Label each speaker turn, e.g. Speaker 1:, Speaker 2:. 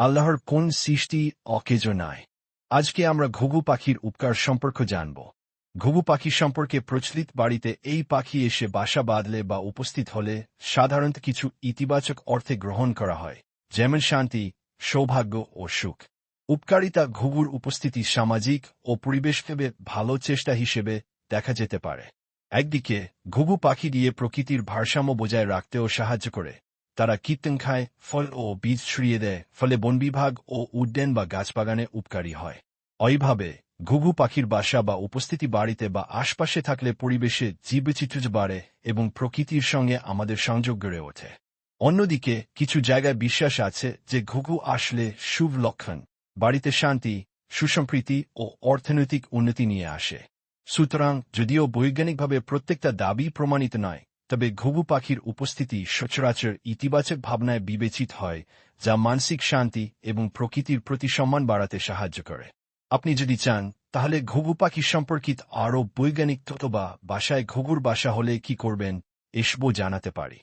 Speaker 1: আল্লাহর কোন সৃষ্টি অকেজ নয়। আজকে আমরা ঘুঘু পাখির উপকার সম্পর্কে জানব। ঘুঘু পাখি সম্পর্কে প্রচলিত বাড়িতে এই পাখি এসে বাসা বাঁধলে বা উপস্থিত হলে সাধারণত কিছু ইতিবাচক অর্থে গ্রহণ করা হয়, যেমন শান্তি, সৌভাগ্য ও সুখ। উপকারিতা: ঘুঘুর উপস্থিতি সামাজিক ও পরিবেশকে ভালো চেষ্টা হিসেবে দেখা যেতে পারে। একদিকে ঘুঘু পাখি দিয়ে প্রকৃতির ভারসাম্য বজায় রাখতেও সাহায্য করে। তারা কীটন খায়, ফল ও বীজ ছড়িয়ে দেয়, ফলে বন বিভাগ ও উদ্যান বা গাছবাগানে উপকারী হয়। এইভাবে ঘুঘু পাখির বাসা বা উপস্থিতি বাড়িতে বা আশপাশে থাকলে পরিবেশে জীববৈচিত্র্য বাড়ে এবং প্রকৃতির সঙ্গে আমাদের সংযোগ গড়ে ওঠে। অন্যদিকে কিছু জায়গায় বিশ্বাস আছে যে ঘুঘু আসলে শুভ লক্ষণ, বাড়িতে শান্তি, সুসম্প্রীতি ও অর্থনৈতিক উন্নতি নিয়ে আসে। সুতরাং যদিও বৈজ্ঞানিকভাবে প্রত্যেকটা দাবি প্রমাণিত নয়, তবে ঘুঘু পাখির উপস্থিতি সচরাচর ইতিবাচক ভাবনায় বিবেচিত হয়, যা মানসিক শান্তি এবং প্রকৃতির প্রতি সম্মান বাড়াতে সাহায্য করে। আপনি যদি চান তাহলে ঘুঘু পাখি সম্পর্কিত আরও বৈজ্ঞানিক তথ্য বা বাসায় ঘুঘুর বাসা হলে কি করবেন এসবও জানাতে পারি।